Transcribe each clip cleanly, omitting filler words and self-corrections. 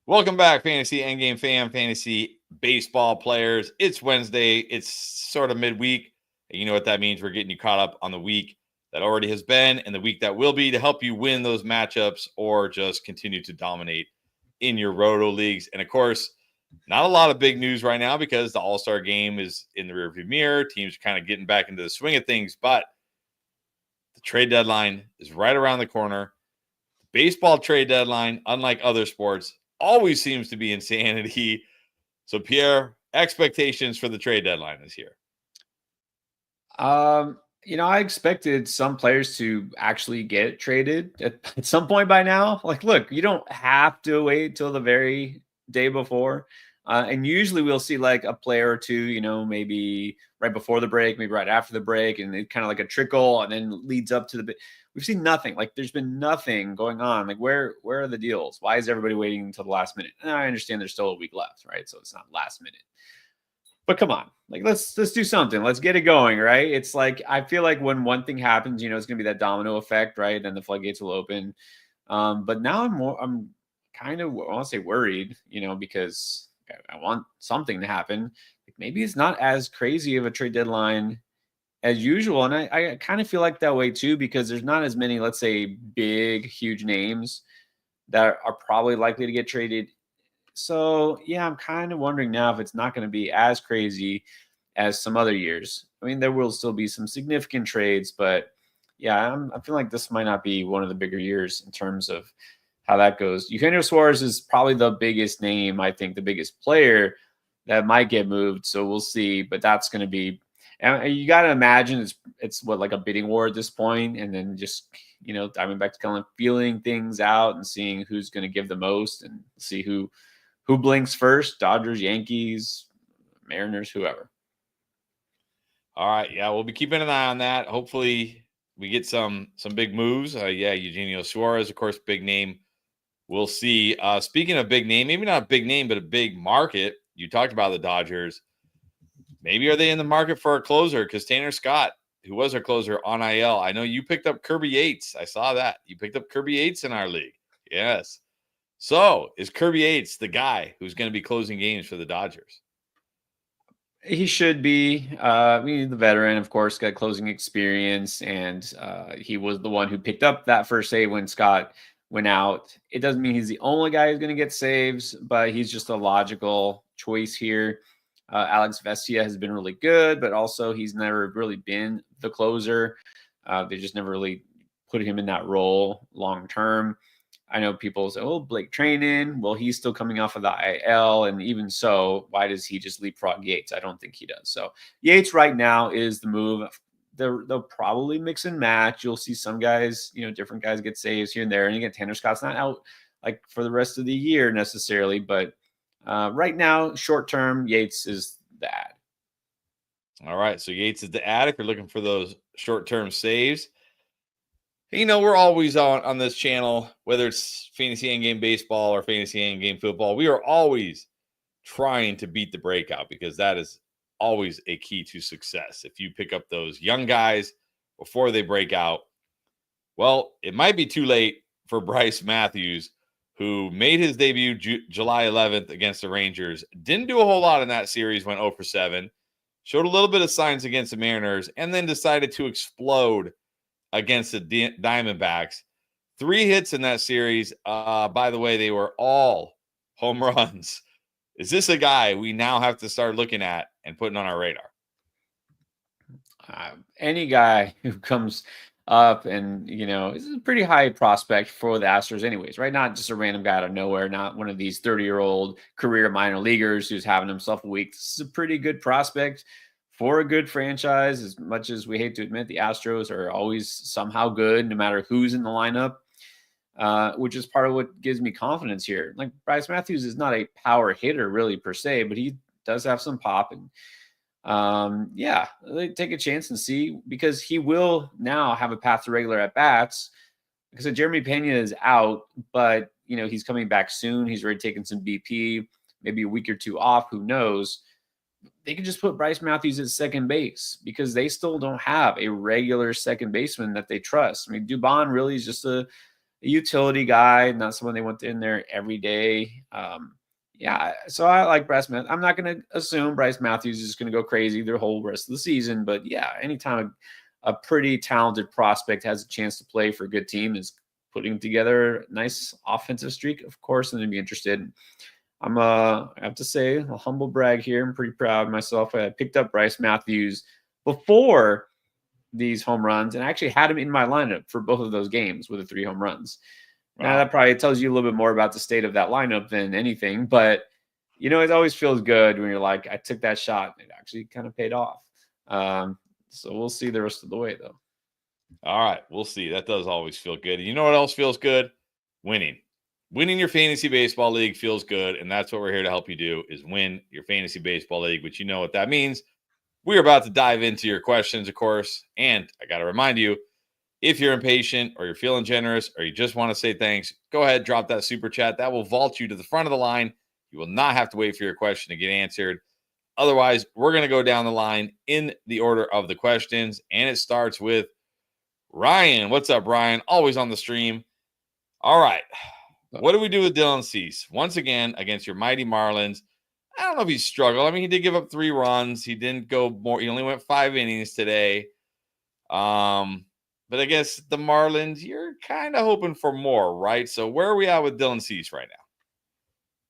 Welcome back, Fantasy Endgame fam, fantasy baseball players. It's Wednesday. It's sort of midweek. And you know what that means. We're getting you caught up on the week that already has been and the week that will be to help you win those matchups or just continue to dominate in your roto leagues. And of course, not a lot of big news right now because the All-Star game is in the rearview mirror. Teams are kind of getting back into the swing of things, but the trade deadline is right around the corner. Baseball trade deadline, unlike other sports, always seems to be insanity. So, Pierre, expectations for the trade deadline this year? I expected some players to actually get traded at some point by now. Like, look, you don't have to wait till the very day before. And usually we'll see like a player or two, maybe right before the break, maybe right after the break, and it kind of like a trickle and then leads up to the bit. We've seen nothing. Like there's been nothing going on. Like where are the deals? Why is everybody waiting until the last minute? And I understand there's still a week left, right? So it's not last minute. But come on, like let's do something. Let's get it going, right? It's like I feel like when one thing happens, it's gonna be that domino effect, right? Then the floodgates will open. But now I'm kind of, I want to say worried, because I want something to happen. Like maybe it's not as crazy of a trade deadline as usual, and I kind of feel like that way too because there's not as many, let's say, big, huge names that are probably likely to get traded. So yeah, I'm kind of wondering now if it's not going to be as crazy as some other years. I mean, there will still be some significant trades, but yeah, I feel like this might not be one of the bigger years in terms of how that goes. Eugenio Suarez is probably the biggest name, I think, the biggest player that might get moved. So we'll see, but that's going to be, and you got to imagine it's what, like a bidding war at this point, and then just Diamondbacks kind of feeling things out and seeing who's going to give the most and see who blinks first. Dodgers, Yankees, Mariners, whoever. All right, yeah, we'll be keeping an eye on that. Hopefully, we get some big moves. Eugenio Suarez, of course, big name. We'll see. Speaking of big name, maybe not a big name, but a big market. You talked about the Dodgers. Maybe are they in the market for a closer? Because Tanner Scott, who was our closer on IL, I know you picked up Kirby Yates. I saw that. You picked up Kirby Yates in our league. Yes. So is Kirby Yates the guy who's going to be closing games for the Dodgers? He should be. The veteran, of course, got closing experience, and he was the one who picked up that first save when Scott went out. It doesn't mean he's the only guy who's going to get saves, but he's just a logical choice here. Alex Vestia has been really good, but also he's never really been the closer. They just never really put him in that role long term. I know people say, "Oh, Blake Trainin." Well, he's still coming off of the IL, and even so, why does he just leapfrog Yates? I don't think he does. So Yates right now is the move. They'll probably mix and match. You'll see some guys, different guys get saves here and there. And again, Tanner Scott's not out like for the rest of the year necessarily, but right now, short term, Yates is the ad. All right, so Yates is the ad if you're looking for those short-term saves. We're always on this channel, whether it's Fantasy Endgame Baseball or Fantasy Endgame Football. We are always trying to beat the breakout because that is always a key to success. If you pick up those young guys before they break out, well, it might be too late for Bryce Matthews, who made his debut July 11th against the Rangers. Didn't do a whole lot in that series, went 0 for 7. Showed a little bit of signs against the Mariners, and then decided to explode against the Diamondbacks. 3 hits in that series. By the way, they were all home runs. Is this a guy we now have to start looking at and putting on our radar? Any guy who comes up and, is a pretty high prospect for the Astros anyways, right? Not just a random guy out of nowhere, not one of these 30-year-old career minor leaguers who's having himself a week. This is a pretty good prospect for a good franchise. As much as we hate to admit, the Astros are always somehow good, no matter who's in the lineup, which is part of what gives me confidence here. Like Bryce Matthews is not a power hitter really per se, but he does have some pop. And they take a chance and see, because he will now have a path to regular at bats. Because Jeremy Pena is out, but he's coming back soon. He's already taken some BP, maybe a week or two off. Who knows? They could just put Bryce Matthews at second base because they still don't have a regular second baseman that they trust. I mean, Dubon really is just utility guy, not someone they want in there every day. Yeah, so I like Bryce Matthews. I'm not going to assume Bryce Matthews is going to go crazy the whole rest of the season, but yeah, anytime a pretty talented prospect has a chance to play for a good team is putting together a nice offensive streak, of course, and they'd be interested. I have to say, a humble brag here. I'm pretty proud of myself. I picked up Bryce Matthews before these home runs and I actually had him in my lineup for both of those games with the 3 home runs. Wow. Now that probably tells you a little bit more about the state of that lineup than anything, but it always feels good when you're like, I took that shot and it actually kind of paid off. So we'll see the rest of the way though. All right, we'll see. That does always feel good. You know what else feels good? Winning your fantasy baseball league feels good, and that's what we're here to help you do, is win your fantasy baseball league, which you know what that means. We're about to dive into your questions, of course, and I got to remind you, if you're impatient or you're feeling generous or you just want to say thanks, go ahead, drop that super chat. That will vault you to the front of the line. You will not have to wait for your question to get answered. Otherwise, we're going to go down the line in the order of the questions, and it starts with Ryan. What's up, Ryan? Always on the stream. All right. What do we do with Dylan Cease? Once again, against your mighty Marlins. I don't know if he struggled. I mean, he did give up 3 runs. He didn't go more. He only went 5 innings today. But I guess the Marlins, you're kind of hoping for more, right? So where are we at with Dylan Cease right now?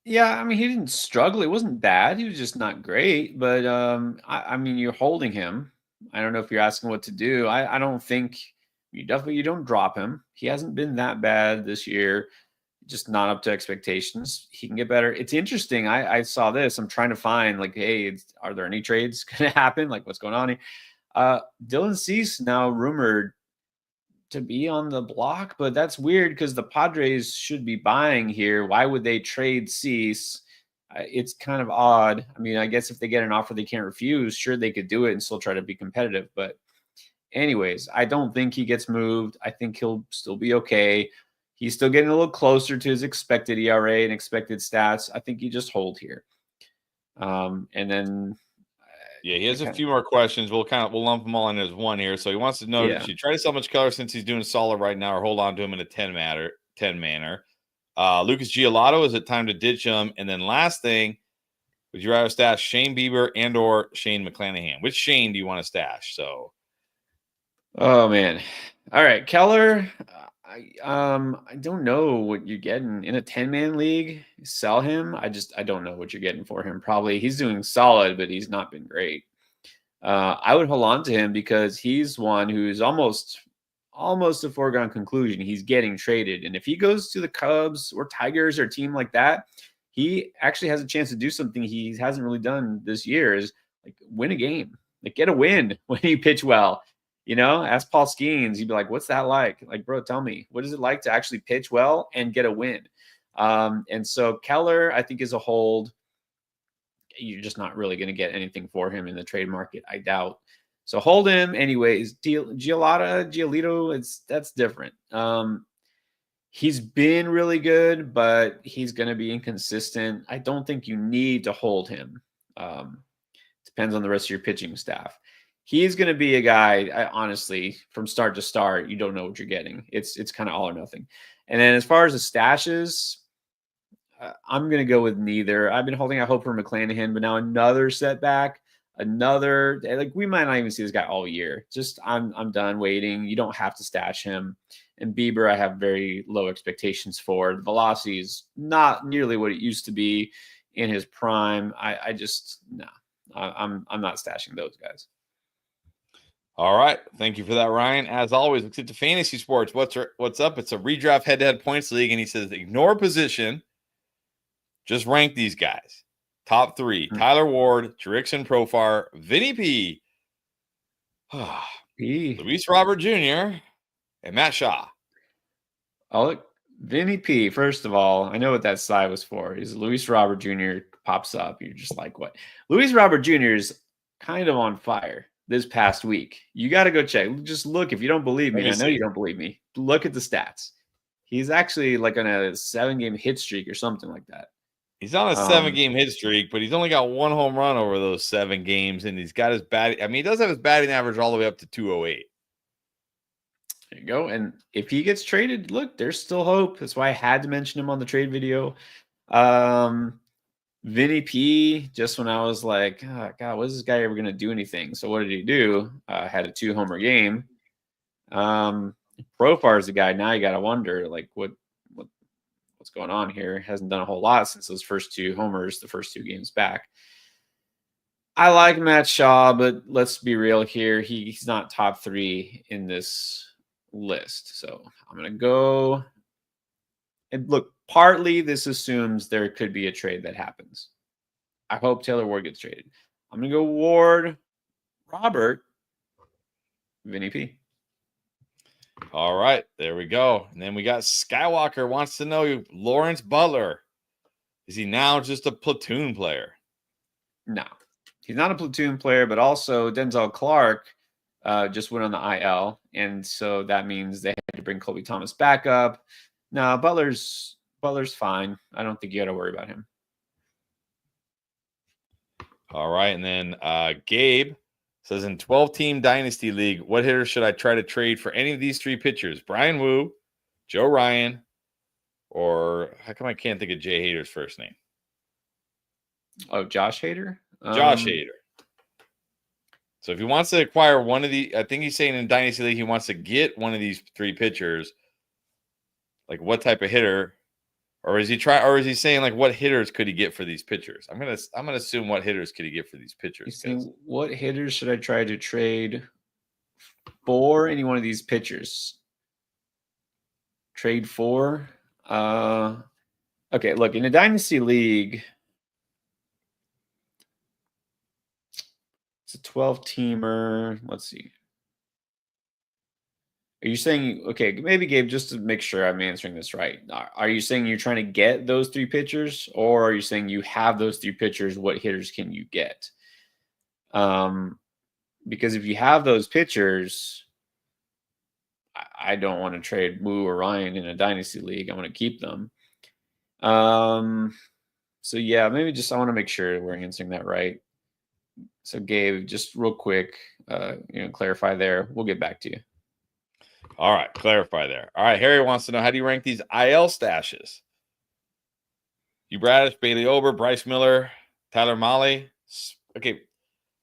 Yeah, I mean, he didn't struggle. It wasn't bad. He was just not great. But I mean, you're holding him. I don't know if you're asking what to do. I don't think you don't drop him. He hasn't been that bad this year. Just not up to expectations. He can get better. It's interesting. I saw this. I'm trying to find like, hey, are there any trades going to happen? Like, what's going on here? Dylan Cease now rumored to be on the block, but that's weird because the Padres should be buying here. Why would they trade Cease? It's kind of odd. I mean, I guess if they get an offer they can't refuse, sure, they could do it and still try to be competitive. But anyways, I don't think he gets moved. I think he'll still be okay. He's still getting a little closer to his expected ERA and expected stats. I think you just hold here. And then yeah, he has a few more questions. We'll lump them all in as one here. So he wants to know, should try to sell much color since he's doing solid right now, or hold on to him in a 10 manner. Lucas Giolito, is it time to ditch him? And then last thing, would you rather stash Shane Bieber and or Shane McClanahan? Which Shane do you want to stash? So, oh man, all right, Keller. I don't know what you're getting in a 10-man league. Sell him. I don't know what you're getting for him. Probably he's doing solid, but he's not been great. I would hold on to him because he's one who's almost a foregone conclusion. He's getting traded, and if he goes to the Cubs or Tigers or a team like that, he actually has a chance to do something he hasn't really done this year. Is like win a game, like get a win when you pitch well. Ask Paul Skeens. He'd be like, what's that like? Like, bro, tell me, what is it like to actually pitch well and get a win? And so Keller, I think, is a hold. You're just not really going to get anything for him in the trade market, I doubt. So hold him anyways. Giolito, that's different. He's been really good, but he's going to be inconsistent. I don't think you need to hold him. Depends on the rest of your pitching staff. He's going to be a guy, honestly, from start to start, you don't know what you're getting. It's kind of all or nothing. And then as far as the stashes, I'm going to go with neither. I've been holding out hope for McClanahan, but now another setback, we might not even see this guy all year. Just I'm done waiting. You don't have to stash him. And Bieber, I have very low expectations for. The velocity is not nearly what it used to be in his prime. I'm not stashing those guys. All right. Thank you for that, Ryan. As always, let's get to fantasy sports. What's up? It's a redraft head-to-head points league, and he says ignore position. Just rank these guys. Top 3, Tyler Ward, Jurickson Profar, Vinny P. Luis Robert Jr., and Matt Shaw. Vinny P, first of all, I know what that slide was for. Is Luis Robert Jr. pops up. You're just like, what? Luis Robert Jr. is kind of on fire this past week. You got to go check. Just look. If you don't believe me, I know you don't believe me. Look at the stats. He's actually like on a 7-game hit streak or something like that. He's on a 7-game hit streak, but he's only got 1 home run over those 7 games, and he's got his batting. I mean, he does have his batting average all the way up to 208. There you go. And if he gets traded, look, there's still hope. That's why I had to mention him on the trade video. Vinny P, just when I was like, oh, God, what is this guy ever going to do anything? So what did he do? Had a 2-homer game. Profar is the guy. Now you got to wonder, like, what's going on here? Hasn't done a whole lot since those first 2 homers, the first 2 games back. I like Matt Shaw, but let's be real here. He's not top 3 in this list. So I'm going to go. And look, partly this assumes there could be a trade that happens. I hope Taylor Ward gets traded. I'm going to go Ward, Robert, Vinny P. All right, there we go. And then we got Skywalker wants to know, Lawrence Butler, is he now just a platoon player? No, he's not a platoon player, but also Denzel Clark just went on the IL. And so that means they had to bring Colby Thomas back up. No, Butler's fine. I don't think you got to worry about him. All right, and then Gabe says, in 12-team Dynasty League, what hitter should I try to trade for any of these 3 pitchers? Brian Wu, Joe Ryan, or how come I can't think of Jay Hader's first name? Oh, Josh Hader? Josh Hader. So if he wants to acquire one of the, I think he's saying in Dynasty League he wants to get one of these 3 pitchers. Like what type of hitter, or is he saying like what hitters could he get for these pitchers? I'm gonna assume what hitters could he get for these pitchers. He's saying, what hitters should I try to trade for any one of these pitchers? Trade for? Okay, look, in a Dynasty League, it's a 12-teamer. Let's see. Are you saying, okay, maybe Gabe, just to make sure I'm answering this right, are you saying you're trying to get those 3 pitchers, or are you saying you have those 3 pitchers, what hitters can you get? Because if you have those pitchers, I don't want to trade Wu or Ryan in a Dynasty League. I want to keep them. So yeah, maybe just I want to make sure we're answering that right. So Gabe, just real quick, clarify there. We'll get back to you. All right, clarify there. All right, Harry wants to know, how do you rank these IL stashes? Hugh Bradish, Bailey Ober, Bryce Miller, Tyler Mahle. Okay,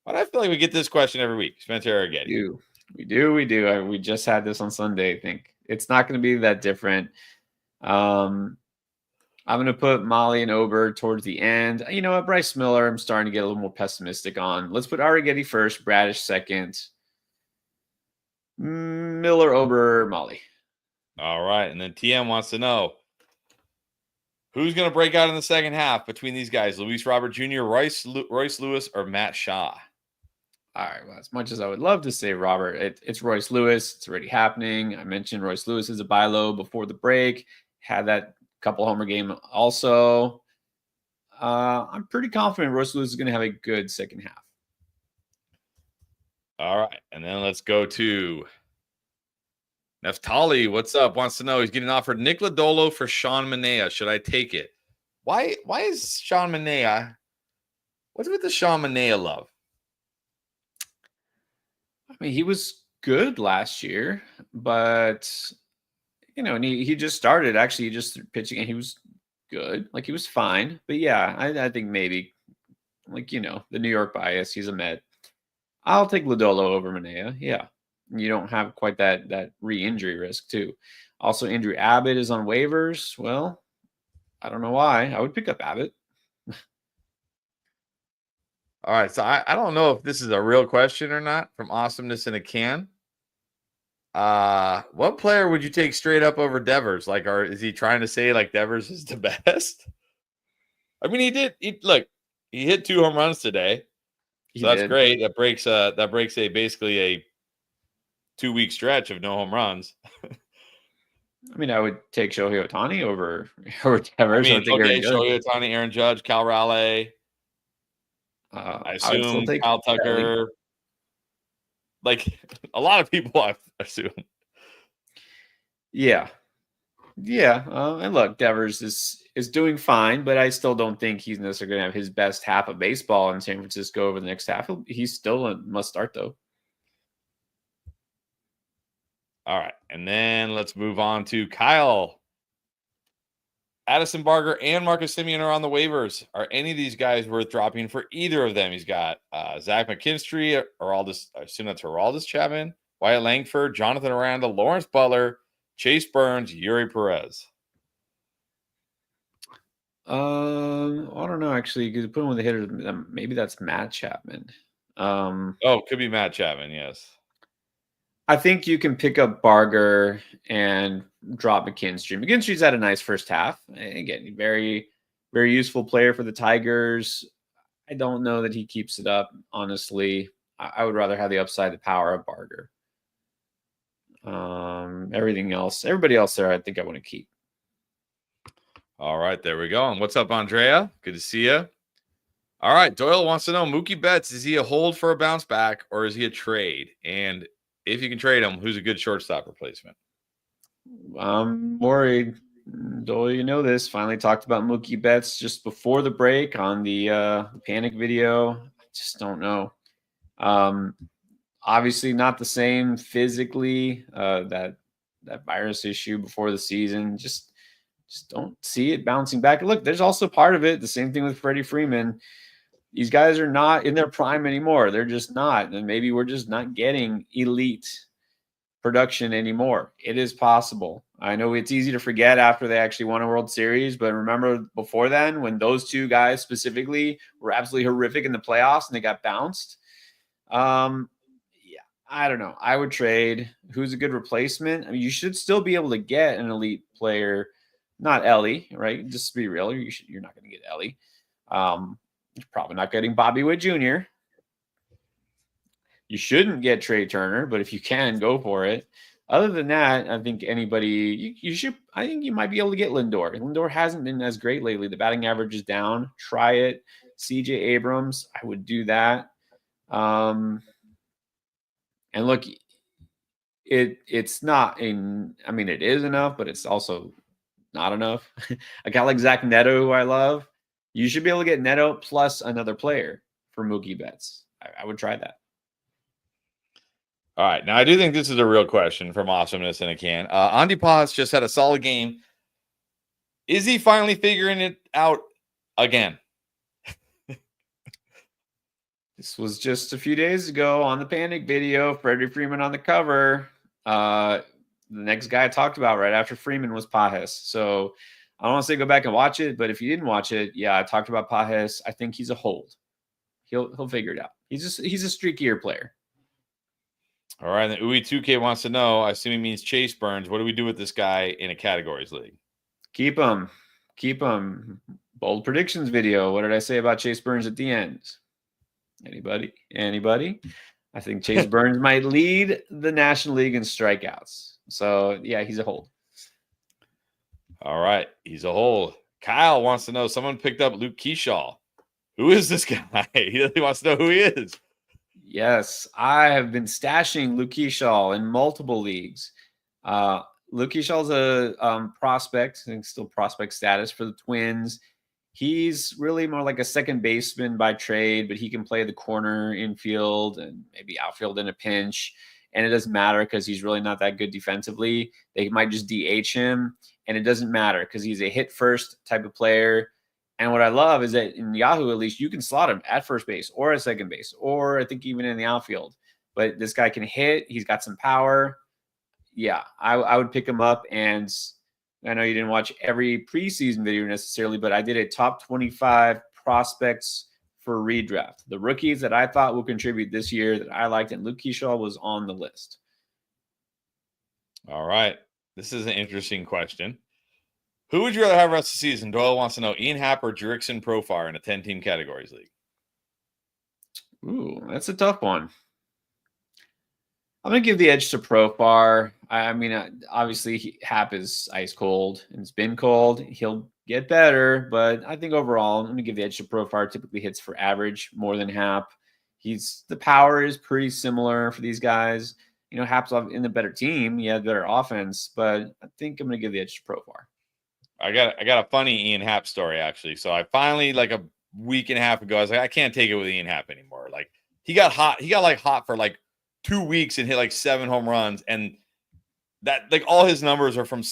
why do I feel like we get this question every week? Spencer Arrighetti. We do. We just had this on Sunday. I think it's not going to be that different. I'm going to put Mahle and Ober towards the end. You know what, Bryce Miller, I'm starting to get a little more pessimistic on. Let's put Arrighetti first, Bradish second. Miller, Ober, Mahle. All right. And then TM wants to know, who's going to break out in the second half between these guys? Luis Robert Jr., Royce Lewis, or Matt Shaw? All right. Well, as much as I would love to say Robert, it's Royce Lewis. It's already happening. I mentioned Royce Lewis as a buy low before the break. Had that couple homer game also. I'm pretty confident Royce Lewis is going to have a good second half. All right. And then let's go to Neftali. What's up? Wants to know, he's getting offered Nick Lodolo for Sean Manaea. Should I take it? Why is Sean Manaea? What's with the Sean Manaea love? I mean, he was good last year, but and he just started actually just pitching and he was good. Like he was fine. But yeah, I think maybe the New York bias, he's a Met. I'll take Lodolo over Manaea. Yeah. You don't have quite that re-injury risk too. Also, Andrew Abbott is on waivers. Well, I don't know why. I would pick up Abbott. All right. So I don't know if this is a real question or not from Awesomeness in a Can. What player would you take straight up over Devers? Like, is he trying to say like Devers is the best? I mean, he did. He hit 2 home runs today. So that's great. That breaks basically a 2-week stretch of no home runs. I mean, I would take Shohei Ohtani over Devers. I mean, Shohei Ohtani, Aaron Judge, Cal Raleigh. I assume Kyle Tucker. Like a lot of people, I assume. Yeah. And look, Devers is doing fine, but I still don't think he's necessarily going to have his best half of baseball in San Francisco over the next half. He's still a must start though. All right. And then let's move on to Kyle. Addison Barger and Marcus Semien are on the waivers. Are any of these guys worth dropping for either of them? He's got Zach McKinstry, I assume that's Aroldis Chapman, Wyatt Langford, Jonathan Aranda, Lawrence Butler, Chase Burns, Yuri Perez. I don't know. Actually, you could put him with the hitter. Maybe that's Matt Chapman. Could be Matt Chapman. Yes. I think you can pick up Barger and drop McKinstry. McKinstry's had a nice first half. Again, very, very useful player for the Tigers. I don't know that he keeps it up, honestly. I would rather have the upside, the power of Barger. Everybody else there, I think I want to keep. All right, there we go. And what's up, Andrea? Good to see you. All right, Doyle wants to know, Mookie Betts, is he a hold for a bounce back or is he a trade? And if you can trade him, who's a good shortstop replacement? I'm worried. Doyle, you know this. Finally talked about Mookie Betts just before the break on the panic video. I just don't know. Obviously not the same physically. That virus issue before the season. Just don't see it bouncing back. Look, there's also part of it. The same thing with Freddie Freeman. These guys are not in their prime anymore. They're just not. And maybe we're just not getting elite production anymore. It is possible. I know it's easy to forget after they actually won a World Series, but remember before then when those two guys specifically were absolutely horrific in the playoffs and they got bounced. Yeah, I don't know. I would trade. Who's a good replacement? I mean, you should still be able to get an elite player, not Ellie, right? Just to be real, you're not going to get Ellie. You're probably not getting Bobby Witt Jr. You shouldn't get Trey Turner, but if you can, go for it. Other than that, I think anybody you should. I think you might be able to get Lindor. Lindor hasn't been as great lately. The batting average is down. Try it. CJ Abrams, I would do that. And look, it's not in. I mean, it is enough, but it's also not enough. A guy like Zach Neto, who I love, you should be able to get Neto plus another player for Mookie Betts. I would try that. All right. Now, I do think this is a real question from Awesomeness in a Can. Andy Paz just had a solid game. Is he finally figuring it out again? This was just a few days ago on the Panic video. Freddie Freeman on the cover. The next guy I talked about right after Freeman was Pajes. So I don't want to say go back and watch it, but if you didn't watch it, yeah, I talked about Pajes. I think he's a hold. He'll figure it out. He's a streakier player. All right. And the UI2K wants to know, I assume he means Chase Burns. What do we do with this guy in a categories league? Keep him. Keep him. Bold predictions video. What did I say about Chase Burns at the end? Anybody? I think Chase Burns might lead the National League in strikeouts. So, yeah, he's a hold. All right. He's a hold. Kyle wants to know, someone picked up Luke Keyshaw. Who is this guy? He really wants to know who he is. Yes, I have been stashing Luke Keyshaw in multiple leagues. Luke Keeshaw's a prospect, I think still prospect status for the Twins. He's really more like a second baseman by trade, but he can play the corner, infield, and maybe outfield in a pinch. And it doesn't matter because he's really not that good defensively. They might just DH him, and it doesn't matter because he's a hit first type of player. And what I love is that in Yahoo, at least, you can slot him at first base or at second base, or I think even in the outfield. But this guy can hit. He's got some power. Yeah, I would pick him up. And I know you didn't watch every preseason video necessarily, but I did a top 25 prospects for redraft. The rookies that I thought will contribute this year that I liked, and Luke Keyshaw was on the list. All right. This is an interesting question. Who would you rather have rest of the season? Doyle wants to know Ian Happ or Jurickson Profar in a 10-team categories league. Ooh, that's a tough one. I'm going to give the edge to Profar. I mean, obviously, Happ is ice cold, and it's been cold. He'll get better, but I think overall, I'm going to give the edge to Profar. Typically hits for average more than Happ. The power is pretty similar for these guys. You know, Happ's in the better team. He had better offense, but I think I'm going to give the edge to Profar. I got a funny Ian Happ story, actually. So I finally, like a week and a half ago, I was like, I can't take it with Ian Happ anymore. Like, he got hot. He got hot for 2 weeks and hit 7 home runs. And that like all his numbers are from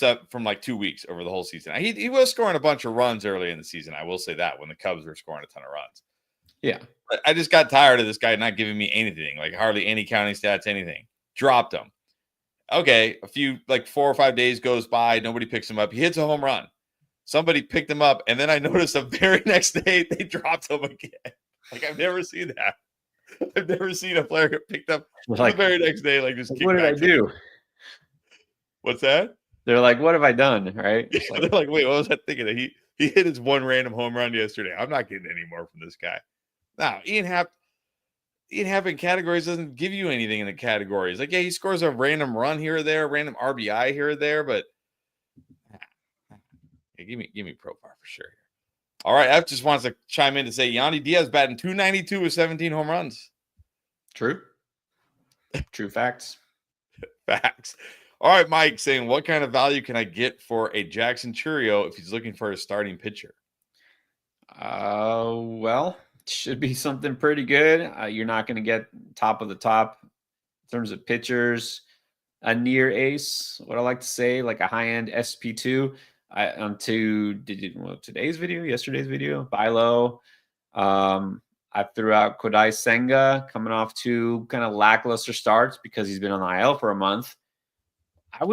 like 2 weeks over the whole season. He was scoring a bunch of runs early in the season. I will say that when the Cubs were scoring a ton of runs. Yeah. But I just got tired of this guy not giving me anything, like hardly any counting stats, anything. Dropped him. Okay, a few like 4 or 5 days goes by, nobody picks him up. He hits a home run. Somebody picked him up, and then I noticed the very next day they dropped him again. Like I've never seen that. I've never seen a player get picked up like, the very next day, like just what did I do? What's that? They're like, what have I done? Right? It's like, they're like, wait, what was I thinking? He hit his one random home run yesterday. I'm not getting any more from this guy. Now, Ian Happ in categories doesn't give you anything in the categories. Like, yeah, he scores a random run here or there, random RBI here or there, but yeah, give me profile for sure. All right, F just wants to chime in to say Yandy Diaz batting .292 with 17 home runs. True facts. Facts. All right, Mike saying, what kind of value can I get for a Jackson Churio if he's looking for a starting pitcher? Well, should be something pretty good. You're not going to get top of the top in terms of pitchers. A near ace, what I like to say, like a high-end SP2. Today's video, yesterday's video, buy low. I threw out Kodai Senga coming off 2 kind of lackluster starts because he's been on the IL for a month. I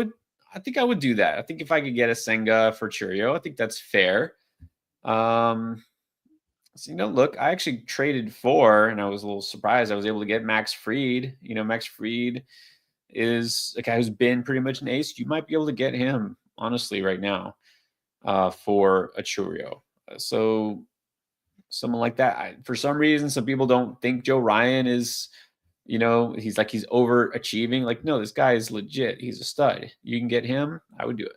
think I would do that. I think if I could get a Senga for Churio, I think that's fair. So, look, I actually traded for, and I was a little surprised. I was able to get Max Fried. Max Fried is a guy who's been pretty much an ace. You might be able to get him, honestly, right now for a Churio. So someone like that. For some reason, some people don't think Joe Ryan is, he's overachieving. Like, no, this guy is legit. He's a stud. You can get him. I would do it.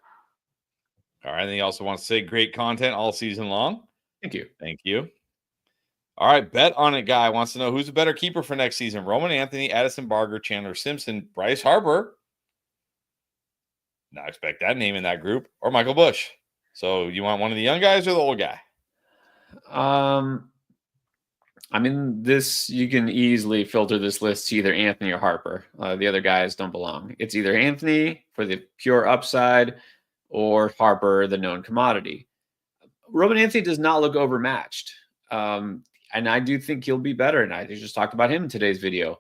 All right. And he also wants to say great content all season long. Thank you. Thank you. All right. Bet on it guy wants to know who's a better keeper for next season. Roman Anthony, Addison Barger, Chandler Simpson, Bryce Harper. Not expect that name in that group, or Michael Busch. So you want one of the young guys or the old guy? You can easily filter this list to either Anthony or Harper. The other guys don't belong. It's either Anthony for the pure upside or Harper, the known commodity. Roman Anthony does not look overmatched. And I do think he'll be better. And I just talked about him in today's video.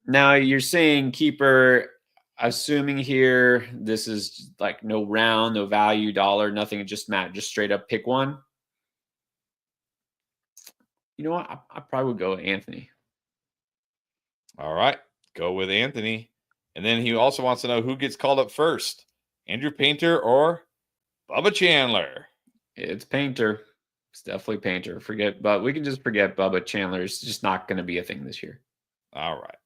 Now you're saying keeper, assuming here, this is like no round, no value, dollar, nothing, just straight up pick one. You know what? I probably would go with Anthony. All right. Go with Anthony. And then he also wants to know who gets called up first, Andrew Painter or Bubba Chandler. It's Painter. It's definitely Painter. But we can just forget Bubba Chandler. It's just not going to be a thing this year. All right.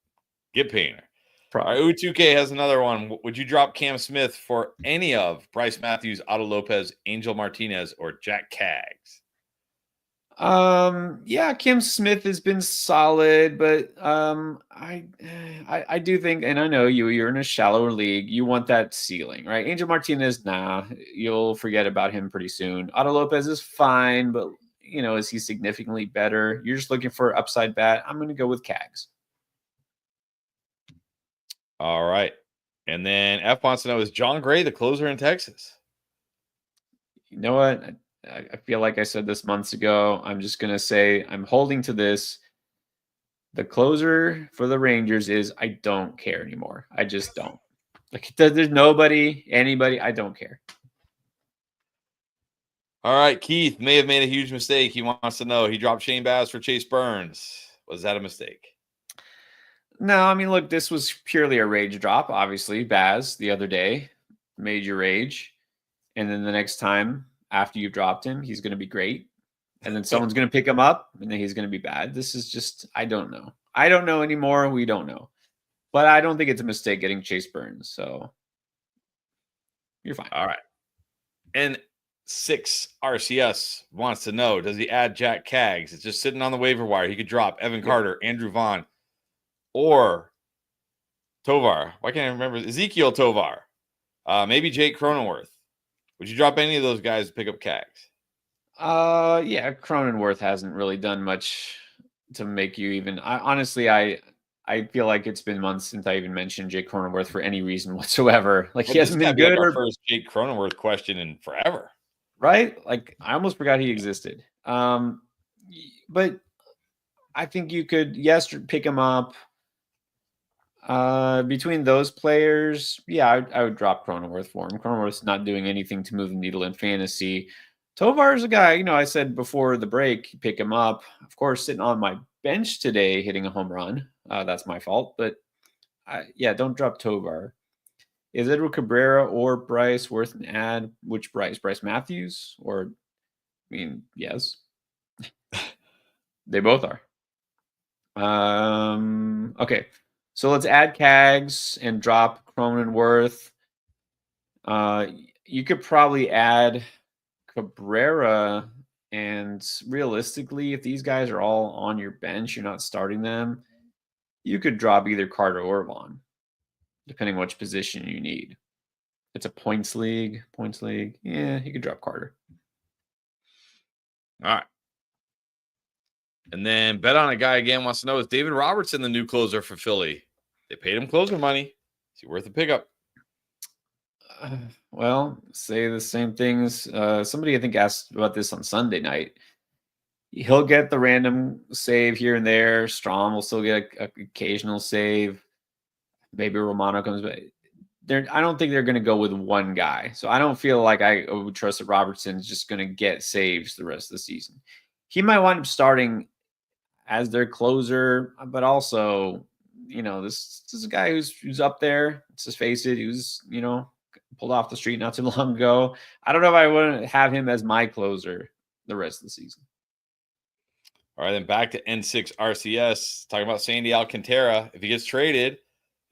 Get Painter. Probably. All right, U2K has another one. Would you drop Cam Smith for any of Bryce Matthews, Otto Lopez, Angel Martinez, or Jack Caggs? Yeah, Cam Smith has been solid, but I do think, and I know you're in a shallower league, you want that ceiling, right? Angel Martinez, you'll forget about him pretty soon. Otto Lopez is fine, but is he significantly better? You're just looking for upside bat. I'm going to go with Caggs. All right. And then F wants to know, is John Gray the closer in Texas? You know what? I feel like I said this months ago. I'm just going to say I'm holding to this. The closer for the Rangers is I don't care anymore. I just don't. Like, there's anybody. I don't care. All right. Keith may have made a huge mistake. He wants to know, he dropped Shane Baz for Chase Burns. Was that a mistake? No, I mean, look, this was purely a rage drop. Obviously, Baz the other day made you rage. And then the next time after you've dropped him, he's going to be great. And then someone's going to pick him up and then he's going to be bad. This is just, I don't know. I don't know anymore. We don't know. But I don't think it's a mistake getting Chase Burns. So you're fine. All right. And 6 RCS wants to know, does he add Jack Caggs? It's just sitting on the waiver wire. He could drop Evan Carter, Andrew Vaughn, or Tovar. Why can't I remember? Ezekiel Tovar. Maybe Jake Cronenworth. Would you drop any of those guys to pick up Caggs? Yeah, Cronenworth hasn't really done much to make you even. I I feel like it's been months since I even mentioned Jake Cronenworth for any reason whatsoever. Like, he This hasn't got to been be like good our or first Jake Cronenworth question in forever. right. Like, I almost forgot he existed. But I think you could, yes, pick him up. Between those players, yeah, I would drop Cronenworth for him. Cronenworth's not doing anything to move the needle in fantasy. Tovar is a guy, I said before the break, pick him up. Of course, sitting on my bench today, hitting a home run. That's my fault. But yeah, don't drop Tovar. Is Edward Cabrera or Bryce worth an ad? Which Bryce? Bryce Matthews? Or, yes. They both are. Okay. So let's add Cags and drop Cronenworth. You could probably add Cabrera, and realistically, if these guys are all on your bench, you're not starting them, you could drop either Carter or Vaughn, depending on which position you need. It's a points league. Yeah, you could drop Carter. All right. And then bet on a guy again wants to know, is David Robertson the new closer for Philly? They paid him closer money. Is he worth a pickup? Well, say the same things. Somebody I think asked about this on Sunday night. He'll get the random save here and there. Strom will still get an occasional save. Maybe Romano comes back. I don't think they're going to go with one guy. So I don't feel like I would trust that Robertson's just going to get saves the rest of the season. He might wind up starting as their closer, but also, this is a guy who's up there. Let's just face it. He was, pulled off the street not too long ago. I don't know if I wouldn't have him as my closer the rest of the season. All right, then back to N6 RCS, talking about Sandy Alcantara. If he gets traded,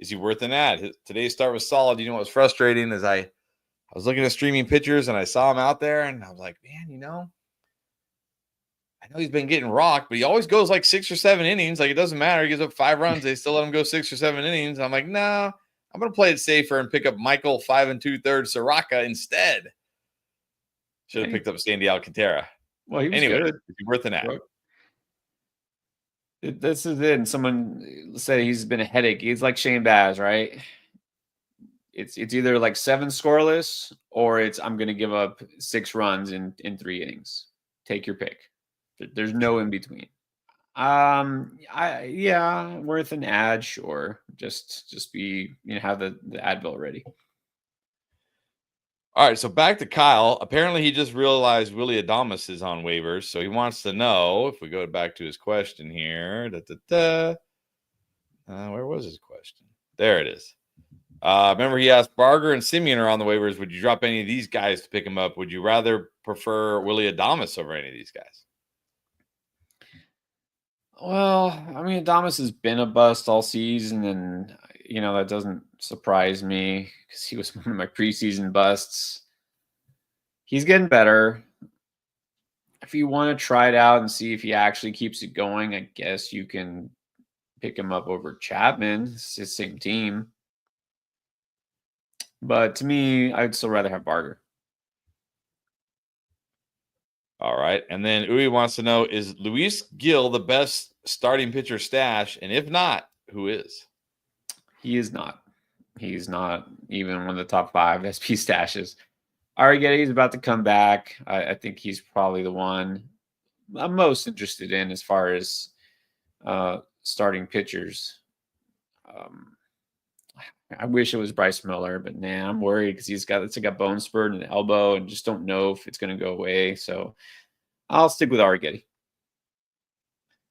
is he worth an ad? Today's start was solid. What was frustrating is I was looking at streaming pictures and I saw him out there and I was like, man, I know he's been getting rocked, but he always goes like 6 or 7 innings. Like, it doesn't matter. He gives up 5 runs. They still let him go 6 or 7 innings. I'm like, no, I'm going to play it safer and pick up Michael 5 2/3 Soraka instead. Should have picked up Sandy Alcantara. Well, he was good. Is he worth an ad? This is it. And someone said he's been a headache. He's like Shane Baz, right? It's either like 7 scoreless or it's I'm going to give up 6 runs in 3 innings. Take your pick. There's no in between. Worth an ad, sure. Just be have the ad bill ready. All right, so back to Kyle. Apparently, he just realized Willie Adames is on waivers, so he wants to know, if we go back to his question here. Where was his question? There it is. Remember, he asked, Barger and Simeon are on the waivers. Would you drop any of these guys to pick him up? Would you rather prefer Willie Adames over any of these guys? Well, Adames has been a bust all season, and that doesn't surprise me because he was one of my preseason busts. He's getting better. If you want to try it out and see if he actually keeps it going, I guess you can pick him up over Chapman. It's the same team. But to me, I'd still rather have Barger. All right. And then Uwe wants to know, is Luis Gil the best starting pitcher stash? And if not, who is? He is not. He's not even one of the top 5 SP stashes. Arrigetti's about to come back. I think he's probably the one I'm most interested in as far as starting pitchers. I wish it was Bryce Miller, but I'm worried because it's like a bone spur and an elbow, and just don't know if it's going to go away. So I'll stick with Arrigetti.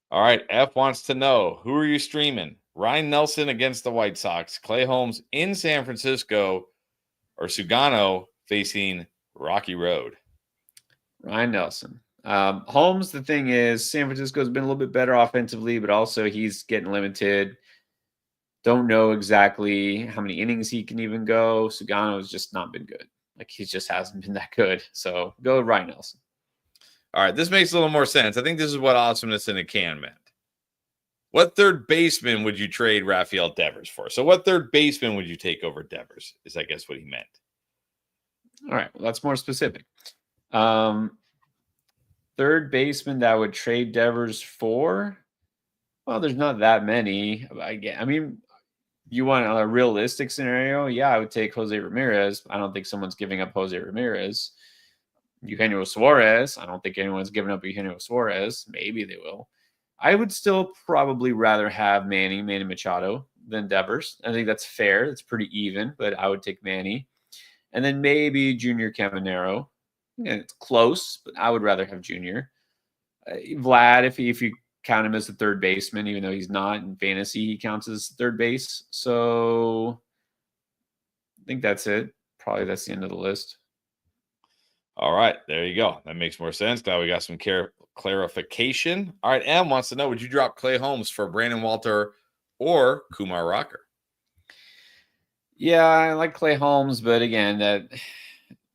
All right. F wants to know, who are you streaming? Ryan Nelson against the White Sox, Clay Holmes in San Francisco, or Sugano facing Rocky Road? Ryan Nelson. Holmes, the thing is, San Francisco's been a little bit better offensively, but also he's getting limited. Don't know exactly how many innings he can even go. Sugano's just not been good. Like, he just hasn't been that good. So go with Ryan Nelson. All right, this makes a little more sense. I think this is what awesomeness in a can meant. What third baseman would you trade Rafael Devers for? So what third baseman would you take over Devers is, I guess, what he meant. All right, well, that's more specific. Third baseman that I would trade Devers for, Well, there's not that many. I mean, you want a realistic scenario? Yeah, I would take Jose Ramirez. I don't think someone's giving up Jose Ramirez. Eugenio Suarez. I don't think anyone's giving up Eugenio Suarez. Maybe they will. I would still probably rather have Manny Machado than Devers. I think that's fair. It's pretty even, but I would take Manny. And then maybe Junior Caminero. Yeah, it's close, but I would rather have Junior. Vlad, if you count him as the third baseman, even though he's not in fantasy, he counts as third base. So I think that's it. Probably that's the end of the list. All right, there you go. That makes more sense. Now we got some clarification. All right, M wants to know, would you drop Clay Holmes for Brandon Walter or Kumar Rocker? Yeah, I like Clay Holmes, but again, that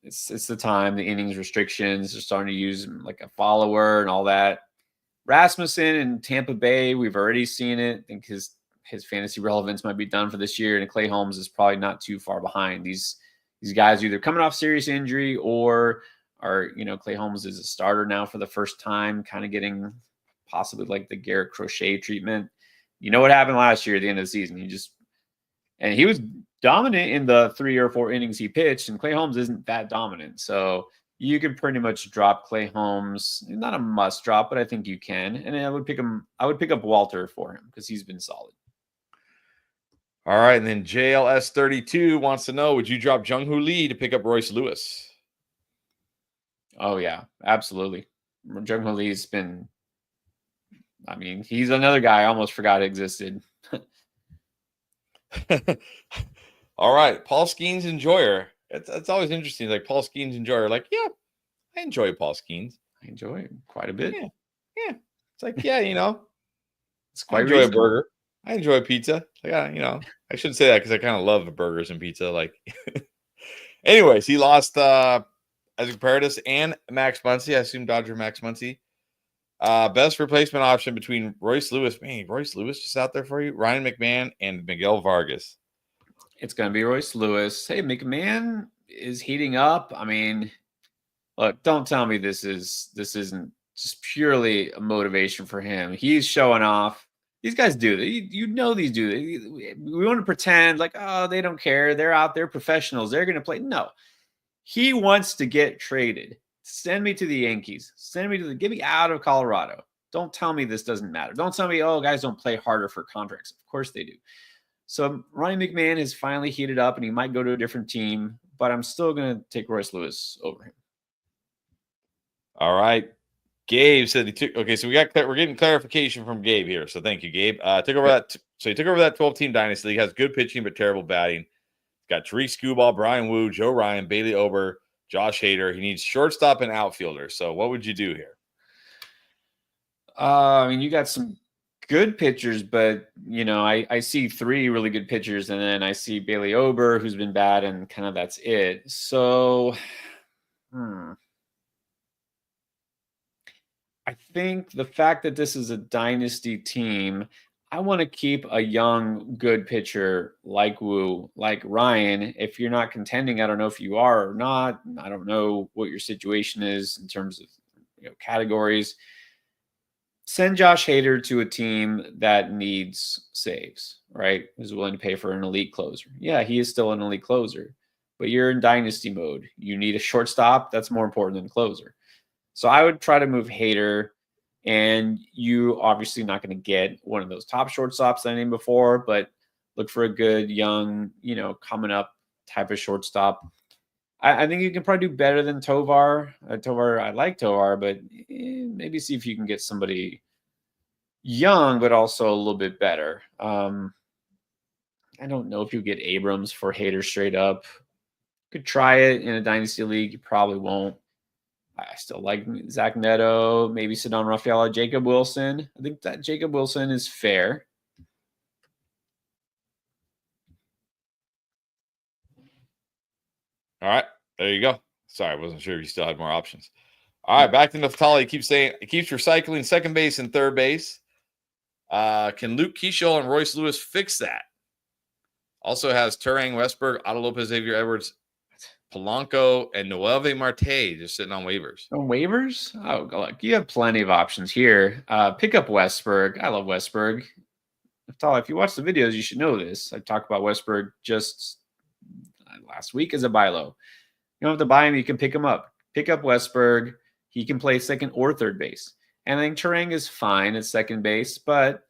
it's the time, the innings restrictions. They're starting to use him like a follower and all that. Rasmussen in Tampa Bay, we've already seen it. I think his fantasy relevance might be done for this year, and Clay Holmes is probably not too far behind. These guys are either coming off serious injury or are, Clay Holmes is a starter now for the first time, kind of getting possibly like the Garrett Crochet treatment. You know what happened last year at the end of the season? He was dominant in the 3 or 4 innings he pitched, and Clay Holmes isn't that dominant. So you could pretty much drop Clay Holmes. Not a must drop, but I think you can. And I would pick up Walter for him because he's been solid. All right, and then JLS32 wants to know, would you drop Jung-Hoo Lee to pick up Royce Lewis? Oh, yeah, absolutely. Jung-Hoo Lee's been, he's another guy I almost forgot existed. All right, Paul Skeens Enjoyer. It's always interesting. Like Paul Skeens Enjoyer, like, yeah, I enjoy Paul Skeens. I enjoy him quite a bit. Yeah. It's like, yeah, it's quite I enjoy reasonable. a burger. I enjoy pizza. Like, I shouldn't say that because I kind of love burgers and pizza. Like, anyways, he lost Isaac Paredes and Max Muncy. I assume Dodger Max Muncy. Best replacement option between Royce Lewis. Man, Royce Lewis just out there for you. Ryan McMahon and Miguel Vargas. It's going to be Royce Lewis. Hey, McMahon is heating up. Look, don't tell me this isn't just purely a motivation for him. He's showing off. These guys do that. These do. We want to pretend like, oh, they don't care. They're out there, professionals. They're going to play. No, he wants to get traded. Send me to the Yankees. Get me out of Colorado. Don't tell me this doesn't matter. Don't tell me, oh, guys don't play harder for contracts. Of course they do. So Ryan McMahon has finally heated up, and he might go to a different team, but I'm still going to take Royce Lewis over him. All right. Gabe said he took. Okay, so we're getting clarification from Gabe here. So thank you, Gabe. Took over that. So he took over that 12-team dynasty league. Has good pitching but terrible batting. Got Tariq Skubal, Brian Wu, Joe Ryan, Bailey Ober, Josh Hader. He needs shortstop and outfielder. So what would you do here? You got some good pitchers, but I see 3 really good pitchers, and then I see Bailey Ober, who's been bad, and kind of that's it. So, I think the fact that this is a dynasty team, I want to keep a young, good pitcher like Wu, like Ryan. If you're not contending, I don't know if you are or not. I don't know what your situation is in terms of categories. Send Josh Hader to a team that needs saves, right? Who's willing to pay for an elite closer. Yeah, he is still an elite closer, but you're in dynasty mode. You need a shortstop. That's more important than a closer. So I would try to move Hader, and you obviously not going to get one of those top shortstops that I named before, but look for a good young, coming up type of shortstop. I think you can probably do better than Tovar. I like Tovar, but maybe see if you can get somebody young, but also a little bit better. I don't know if you get Abrams for Hader straight up. Could try it in a dynasty league. You probably won't. I still like Zach Neto, maybe Cedon Rafaela, Jacob Wilson. I think that Jacob Wilson is fair. All right, there you go. Sorry, I wasn't sure if you still had more options. All right, back to Naftali. He keeps recycling second base and third base. Can Luke Keeschel and Royce Lewis fix that? Also has Turang, Westberg, Otto Lopez, Xavier Edwards, Polanco, and Noelve Marte just sitting on waivers. On waivers? Oh, look, you have plenty of options here. Pick up Westberg. I love Westberg. If you watch the videos, you should know this. I talked about Westberg just last week as a buy low. You don't have to buy him. You can pick him up. Pick up Westberg. He can play second or third base. And I think Terang is fine at second base, but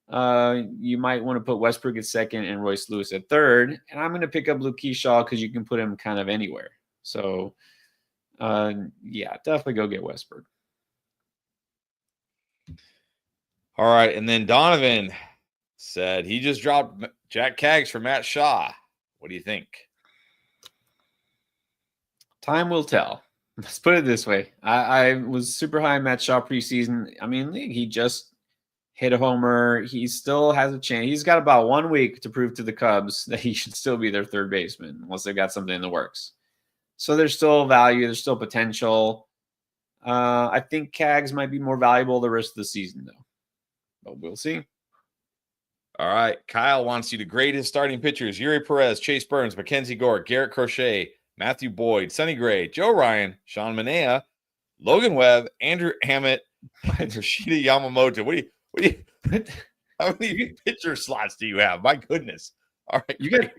you might want to put Westbrook at second and Royce Lewis at third. And I'm going to pick up Luke Keyshaw because you can put him kind of anywhere. So, yeah, definitely go get Westbrook. All right. And then Donovan said he just dropped Jack Kaggs for Matt Shaw. What do you think? Time will tell. Let's put it this way. I was super high on Matt Shaw preseason. I mean, he just hit a homer. He still has a chance. He's got about 1 week to prove to the Cubs that he should still be their third baseman unless they've got something in the works. So there's still value. There's still potential. I think Kaggs might be more valuable the rest of the season, though. But we'll see. All right. Kyle wants you to grade his starting pitchers. Yuri Perez, Chase Burns, Mackenzie Gore, Garrett Crochet, Matthew Boyd, Sonny Gray, Joe Ryan, Sean Manaea, Logan Webb, Andrew Hammett, and Rashida Yamamoto. What do you how many pitcher slots do you have? My goodness. All right. You got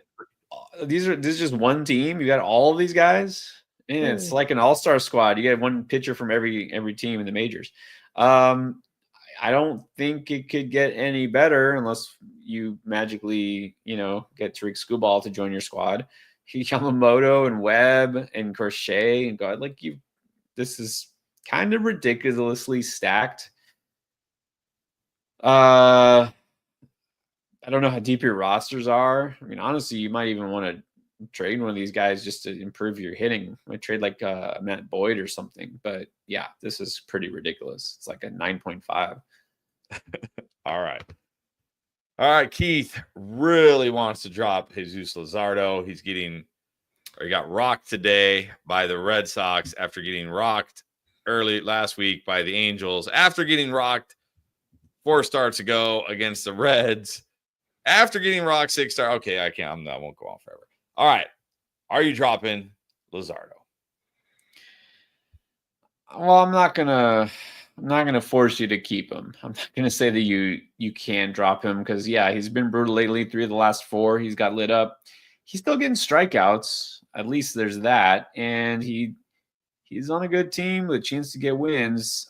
this is just one team. You got all of these guys. And it's like an all-star squad. You get one pitcher from every team in the majors. I don't think it could get any better unless you magically, get Tariq Skubal to join your squad. Yamamoto and Webb and Crochet and God, this is kind of ridiculously stacked. I don't know how deep your rosters are. I mean, honestly, you might even want to trade one of these guys just to improve your hitting. Might trade like Matt Boyd or something. But yeah, this is pretty ridiculous. It's like a 9.5. All right. Keith really wants to drop Jesus Luzardo. He got rocked today by the Red Sox after getting rocked early last week by the Angels, after getting rocked 4 starts ago against the Reds, after getting rocked 6 starts. Okay, I won't go on forever. All right. Are you dropping Luzardo? Well, I'm not gonna force you to keep him. I'm not gonna say that you can drop him because yeah, he's been brutal lately. 3 of the last 4, he's got lit up. He's still getting strikeouts. At least there's that, and he's on a good team with a chance to get wins.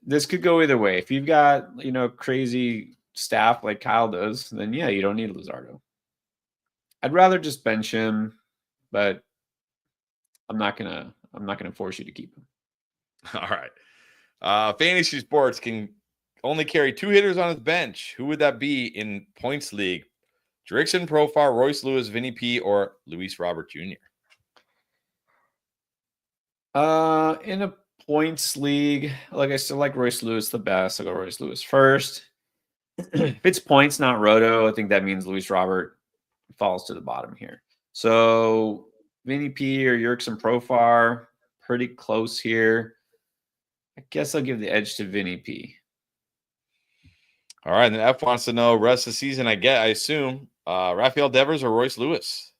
This could go either way. If you've got crazy staff like Kyle does, then yeah, you don't need Luzardo. I'd rather just bench him, but I'm not gonna force you to keep him. All right. Fantasy sports can only carry 2 hitters on his bench. Who would that be in points league? Jurickson Profar, Royce Lewis, Vinny P, or Luis Robert Jr.? In a points league, like I still like Royce Lewis the best. I'll go Royce Lewis first. If it's points, not roto, I think that means Luis Robert falls to the bottom here. So Vinny P or Jurickson Profar, pretty close here. I guess I'll give the edge to Vinny P. All right. And then F wants to know rest of the season. I assume Rafael Devers or Royce Lewis.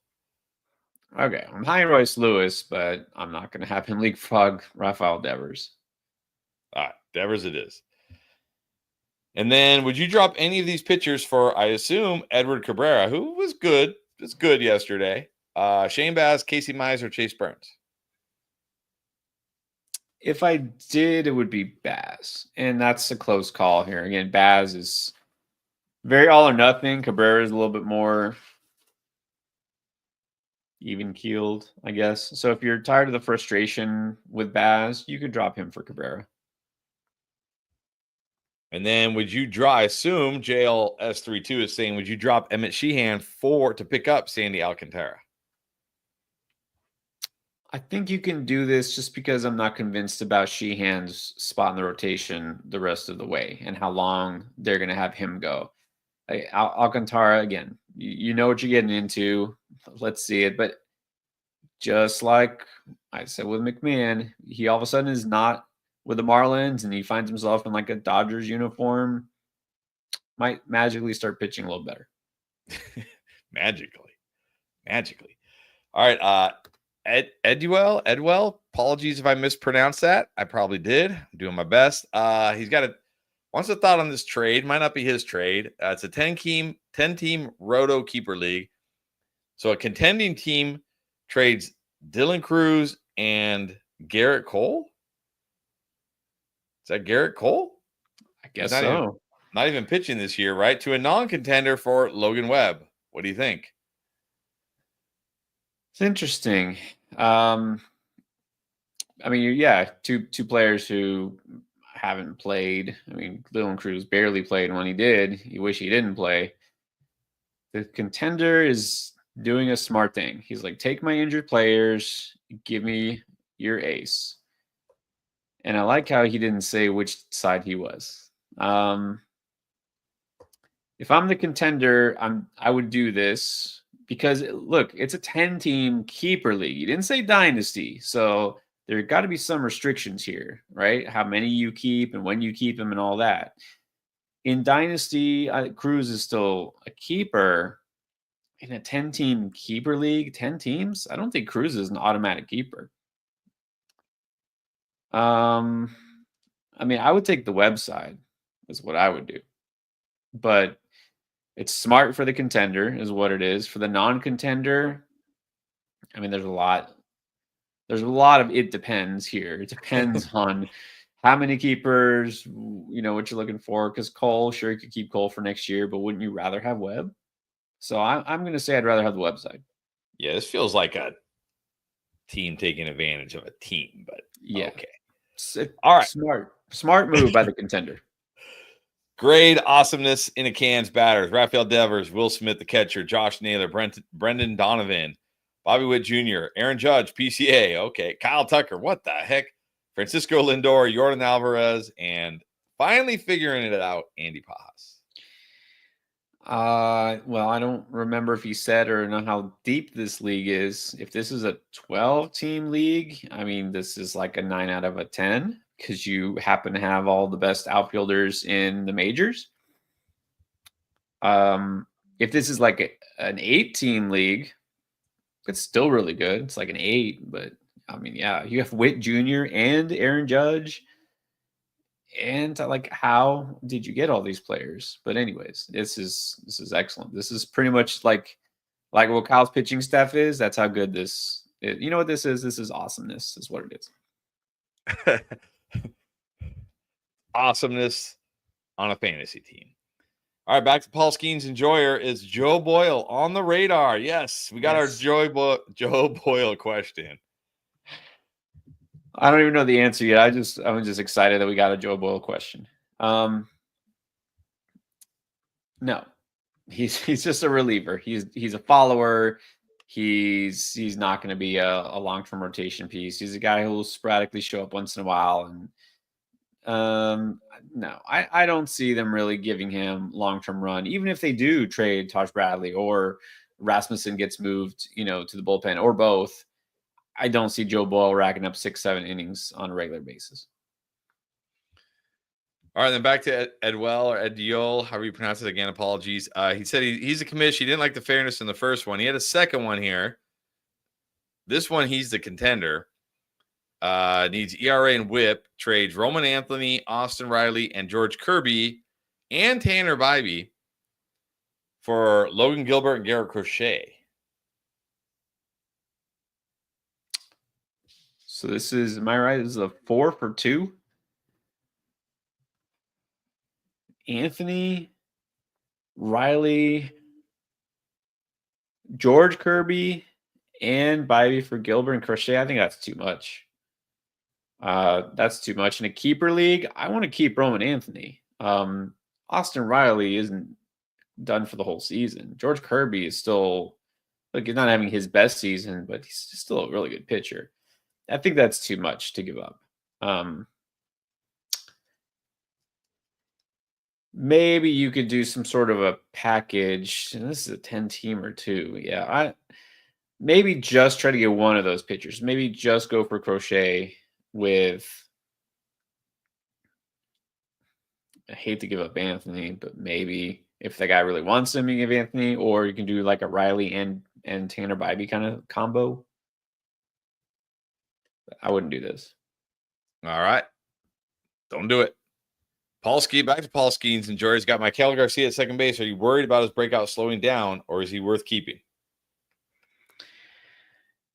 Okay. I'm high on Royce Lewis, but I'm not going to have him leapfrog Rafael Devers. All right. Devers it is. And then would you drop any of these pitchers for, I assume, Edward Cabrera, who was good yesterday? Shane Baz, Casey Mize, or Chase Burns? If I did, it would be Baz. And that's a close call here. Again, Baz is very all or nothing. Cabrera is a little bit more even-keeled, I guess. So if you're tired of the frustration with Baz, you could drop him for Cabrera. And then would you I assume JLS32 is saying, would you drop Emmett Sheehan to pick up Sandy Alcantara? I think you can do this just because I'm not convinced about Sheehan's spot in the rotation the rest of the way and how long they're going to have him go. Alcantara, again, you know what you're getting into. Let's see it. But just like I said with McMahon, he all of a sudden is not with the Marlins and he finds himself in like a Dodgers uniform. Might magically start pitching a little better. Magically. magically. All right. Edwell. Apologies if I mispronounced that. I probably did. I'm doing my best. He's got wants a thought on this trade. Might not be his trade. It's a 10-team Roto Keeper League. So a contending team trades Dylan Cruz and Garrett Cole. Is that Garrett Cole? I guess so. Not even pitching this year, right? To a non-contender for Logan Webb. What do you think? It's interesting. I mean, yeah, two players who haven't played. I mean, Dylan Cruz barely played when he did. You wish he didn't play. The contender is doing a smart thing. He's like, take my injured players, give me your ace. And I like how he didn't say which side he was. If I'm the contender, I would do this because look, it's a 10-team keeper league. You didn't say dynasty, so there got to be some restrictions here, right? How many you keep and when you keep them and all that. In dynasty, Cruz is still a keeper. In a 10-team keeper league, 10 teams, I don't think Cruz is an automatic keeper. I mean, I would take the website is what I would do. But it's smart for the contender is what it is. For the non-contender, I mean, there's a lot of it depends here. It depends on how many keepers, what you're looking for. Because Cole, sure, you could keep Cole for next year, but wouldn't you rather have Webb? So I'm going to say I'd rather have the website. Yeah, this feels like a team taking advantage of a team, but yeah. Okay. All right. Smart move by the contender. Grade awesomeness in a can's batters. Rafael Devers, Will Smith, the catcher, Josh Naylor, Brendan Donovan, Bobby Witt Jr., Aaron Judge, PCA. Okay. Kyle Tucker. What the heck? Francisco Lindor, Jordan Alvarez, and finally figuring it out, Andy Pajas. Well, I don't remember if he said or know how deep this league is. If this is a 12-team league, I mean, this is like a 9 out of a 10 because you happen to have all the best outfielders in the majors. If this is like an 8-team league, it's still really good. It's like an 8, but I mean, yeah, you have Witt Jr. and Aaron Judge. And like, how did you get all these players? But anyways, this is excellent. This is pretty much like what Kyle's pitching staff is. That's how good this is. You know what this is? This is awesomeness is what it is. Awesomeness on a fantasy team. All right, back to Paul Skeen's Enjoyer. Is Joe Boyle on the radar? Yes, we got our Joe Boyle question. I don't even know the answer yet. I'm just excited that we got a Joe Boyle question. No, he's just a reliever. He's a follower. He's not going to be a long-term rotation piece. He's a guy who will sporadically show up once in a while. And no, I don't see them really giving him long-term run, even if they do trade Taj Bradley or Rasmussen gets moved, to the bullpen or both. I don't see Joe Boyle racking up 6-7 innings on a regular basis. All right, then back to Edwell or Ediol, however you pronounce it again. Apologies. He said he's a commish. He didn't like the fairness in the first one. He had a second one here. This one, he's the contender. Needs ERA and WHIP. Trades Roman Anthony, Austin Riley, and George Kirby, and Tanner Bybee for Logan Gilbert and Garrett Crochet. So this is, am I right? This is a 4 for 2. Anthony, Riley, George Kirby, and Bybee for Gilbert and Crochet. I think that's too much. That's too much. In a keeper league, I want to keep Roman Anthony. Austin Riley isn't done for the whole season. George Kirby is still, he's not having his best season, but he's still a really good pitcher. I think that's too much to give up. Maybe you could do some sort of a package. And this is a 10-teamer too. Yeah, maybe just try to get one of those pitchers. Maybe just go for Crochet with. I hate to give up Anthony, but maybe if the guy really wants him, you give Anthony, or you can do like a Riley and and Tanner Bybee kind of combo. I wouldn't do this. All right. Don't do it. Back to Paul Skeens and Jory's got Maikel Garcia at second base. Are you worried about his breakout slowing down, or is he worth keeping?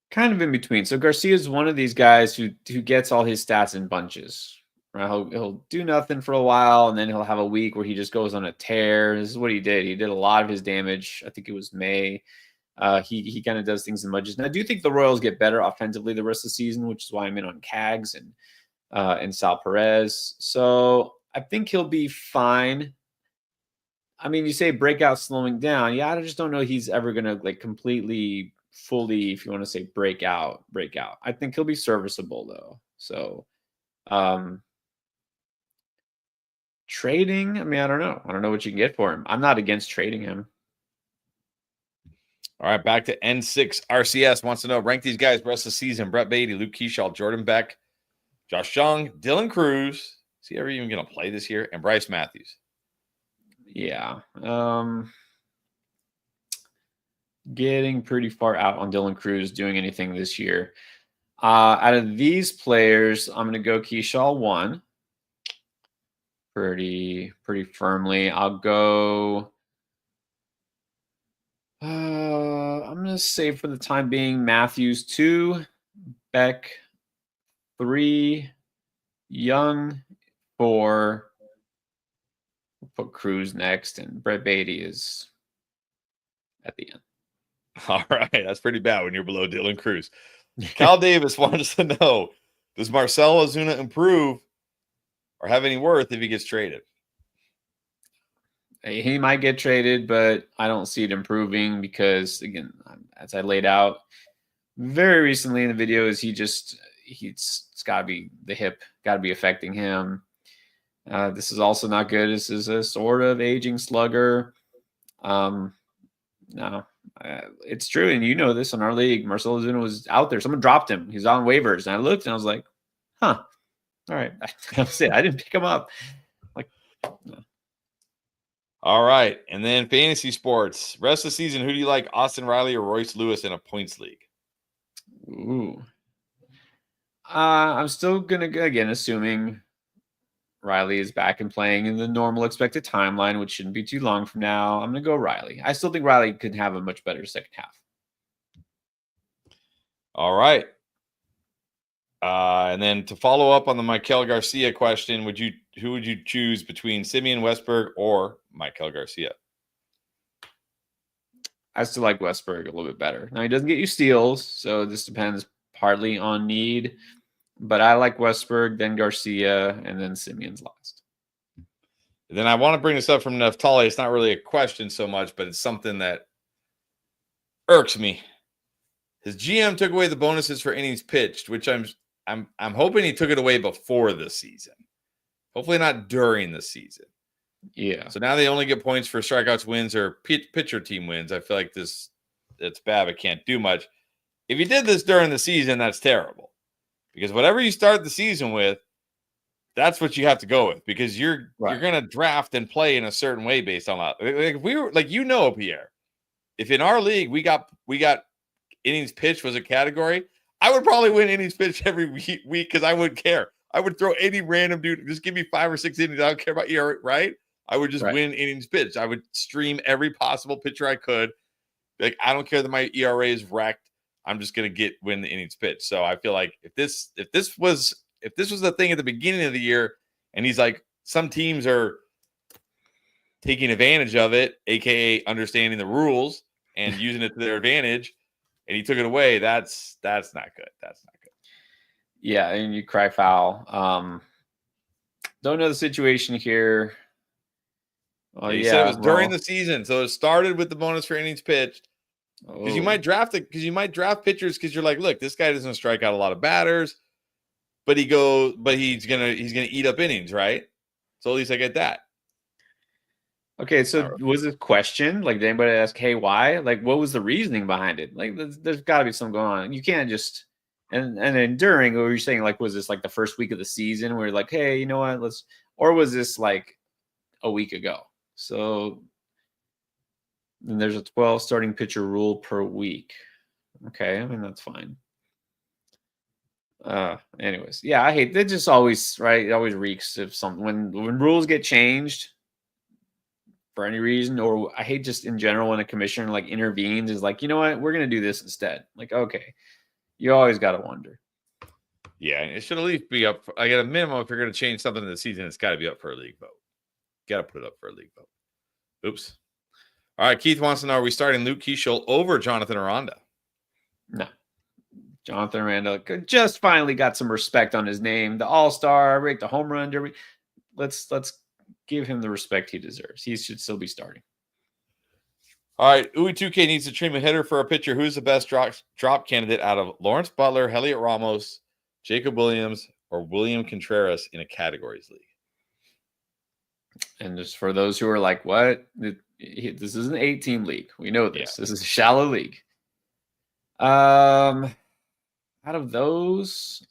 Kind of in between. So Garcia is one of these guys who gets all his stats in bunches. Right? He'll do nothing for a while, and then he'll have a week where he just goes on a tear. This is what he did. He did a lot of his damage. I think it was May. He kind of does things in bunches. And I do think the Royals get better offensively the rest of the season, which is why I'm in on Cags and Sal Perez. So I think he'll be fine. I mean, you say breakout slowing down. Yeah, I just don't know he's ever going to like completely, fully, if you want to say break out. I think he'll be serviceable though. So trading, I mean, I don't know. I don't know what you can get for him. I'm not against trading him. All right, back to N6. RCS wants to know, rank these guys rest of the season. Brett Beatty, Luke Keyshaw, Jordan Beck, Josh Jung, Dylan Cruz. Is he ever even going to play this year? And Bryce Matthews. Yeah. Getting pretty far out on Dylan Cruz doing anything this year. Out of these players, I'm going to go Keyshaw 1. Pretty firmly. I'll go. I'm going to say for the time being, Matthews 2, Beck 3, Young 4. We'll put Cruz next, and Brett Beatty is at the end. All right, that's pretty bad when you're below Dylan Cruz. Cal Davis wants to know, does Marcell Ozuna improve or have any worth if he gets traded? He might get traded, but I don't see it improving because, again, as I laid out very recently in the video, is it's got to be the hip, got to be affecting him. This is also not good. This is a sort of aging slugger. No, it's true, and you know this in our league. Marcell Ozuna was out there. Someone dropped him. He's on waivers, and I looked and I was like, "Huh, all right." That's it. I didn't pick him up. Like, no. All right, and then fantasy sports. Rest of the season, who do you like, Austin Riley or Royce Lewis in a points league? Ooh. I'm still gonna go again, assuming Riley is back and playing in the normal expected timeline, which shouldn't be too long from now. I'm going to go Riley. I still think Riley could have a much better second half. All right. And then to follow up on the Maikel Garcia question, who would you choose between Simeon Westberg or Maikel Garcia? I still like Westberg a little bit better. Now, he doesn't get you steals, so this depends partly on need. But I like Westberg, then Garcia, and then Simeon's last. And then I want to bring this up from Neftali. It's not really a question so much, but it's something that irks me. His GM took away the bonuses for innings pitched, which I'm hoping he took it away before the season. Hopefully not during the season. Yeah. So now they only get points for strikeouts wins or pitcher team wins. I feel like it's bad, but can't do much. If you did this during the season, that's terrible. Because whatever you start the season with, that's what you have to go with. Because you're going to draft and play in a certain way based on that. Like if we were like, Pierre, if in our league we got innings pitched was a category, I would probably win innings pitched every week because I wouldn't care. I would throw any random dude, just give me 5 or 6 innings. I don't care about ERA, right? I would just win innings pitched. I would stream every possible pitcher I could. Like, I don't care that my ERA is wrecked. I'm just going to win the innings pitched. So I feel like if this was the thing at the beginning of the year, and he's like, some teams are taking advantage of it, aka understanding the rules and using it to their advantage, and he took it away, that's not good. That's not good. Yeah, and you cry foul. Don't know the situation here. Well, he said it was during the season, so it started with the bonus for innings pitched. Because you might draft pitchers because you're like, look, this guy doesn't strike out a lot of batters, but he's gonna eat up innings, right? So at least I get that. Okay, so was this question like, did anybody ask, hey, why? Like, what was the reasoning behind it? Like, there's got to be something going on. You can't just and then during, what were you saying? Like, was this like the first week of the season where you're like, hey, you know what? Or was this like a week ago? So And there's a 12 starting pitcher rule per week. Okay, I mean, that's fine. Anyways, yeah, I hate, they just always, right? It always reeks of something when rules get changed for any reason, or I hate just in general when a commissioner like intervenes, is like, you know what, we're gonna do this instead. Like, okay, you always got to wonder. Yeah, it should at least be up. I get a minimum if you're going to change something in the season, it's got to be up for a league vote. Got to put it up for a league vote. Oops. All right, Keith wants to know: are we starting Luke Keeschel over Jonathan Aranda? No, Jonathan Aranda just finally got some respect on his name. The All-Star, right? The home run derby. Let's give him the respect he deserves. He should still be starting. All right, Uwe2K needs to trim a hitter for a pitcher. Who's the best drop candidate out of Lawrence Butler, Elliot Ramos, Jacob Williams, or William Contreras in a categories league? And just for those who are like, what? This is an 8-team league. We know this. Yeah. This is a shallow league. Out of those,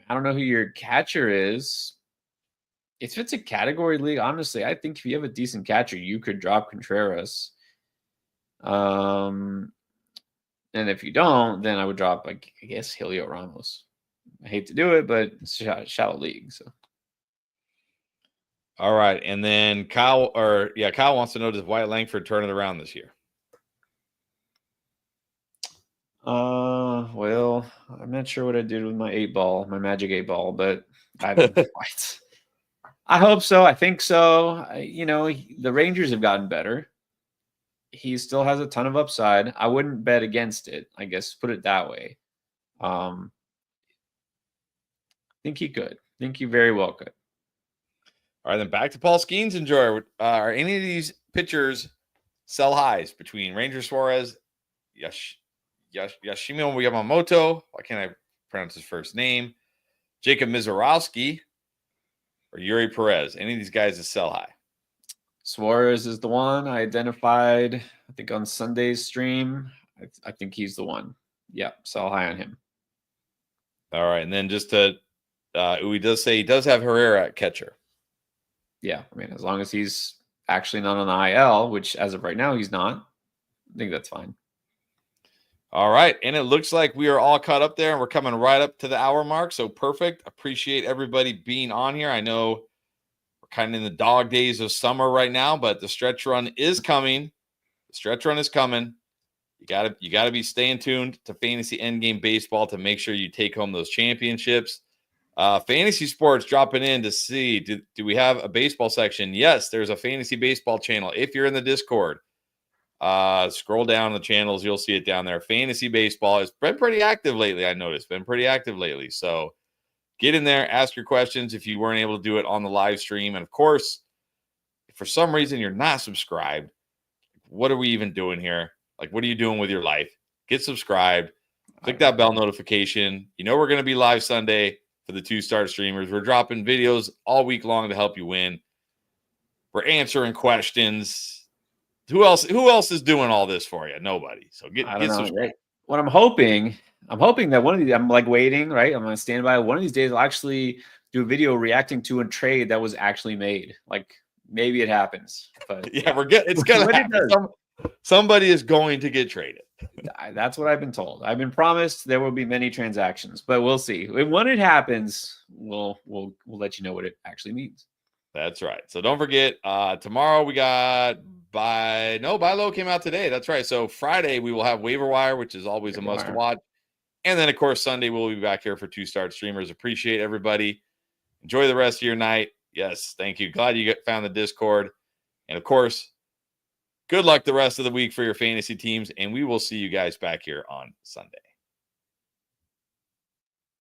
I don't know who your catcher is. If it's a category league, honestly, I think if you have a decent catcher, you could drop Contreras. And if you don't, then I would drop, like, I guess, Helio Ramos. I hate to do it, but it's a shallow league. So, all right, and then Kyle wants to know, does Wyatt Langford turn it around this year? Well, I'm not sure what I did with my my magic 8-ball, but I hope so. I think so. The Rangers have gotten better. He still has a ton of upside. I wouldn't bet against it, I guess, put it that way. I think he could. I think he very well could. All right, then back to Paul Skeens. Enjoy. Are any of these pitchers sell highs between Ranger Suarez, Yashimo Yamamoto? Why can't I pronounce his first name? Jacob Mizorowski or Yuri Perez? Any of these guys is sell high? Suarez is the one I identified, I think, on Sunday's stream. I think he's the one. Yeah, sell high on him. All right, and then just to, Uwe does say he does have Herrera at catcher. Yeah, I mean, as long as he's actually not on the IL, which as of right now he's not, I think that's fine. All right, and it looks like we are all caught up there, and we're coming right up to the hour mark, so perfect. Appreciate everybody being on here. I know we're kind of in the dog days of summer right now, but the stretch run is coming. The stretch run is coming. You gotta be staying tuned to Fantasy Endgame Baseball to make sure you take home those championships. Fantasy Sports dropping in to see, do we have a baseball section? Yes, there's a fantasy baseball channel. If you're in the Discord, scroll down the channels, you'll see it down there. Fantasy baseball has been pretty active lately. I noticed been pretty active lately. So get in there, ask your questions if you weren't able to do it on the live stream. And of course, if for some reason you're not subscribed, what are we even doing here? Like, what are you doing with your life? Get subscribed, click that bell notification. You know, we're going to be live Sunday for the 2-star streamers. We're dropping videos all week long to help you win. We're answering questions. Who else is doing all this for you? Nobody. So get subscribed. What I'm hoping that one of these, I'm like waiting, right? I'm going to stand by. One of these days, I'll actually do a video reacting to a trade that was actually made. Like, maybe it happens. But yeah, we're good. It's going to happen. Somebody is going to get traded. That's what I've been told. I've been promised there will be many transactions, but we'll see. When it happens, we'll let you know what it actually means. That's right. So don't forget, tomorrow we got Buy Low came out today. That's right. So Friday we will have Waiver Wire, which is always a must watch. And then, of course, Sunday we'll be back here for 2-star streamers. Appreciate everybody. Enjoy the rest of your night. Yes, thank you. Glad you found the Discord. And, of course, good luck the rest of the week for your fantasy teams, and we will see you guys back here on Sunday.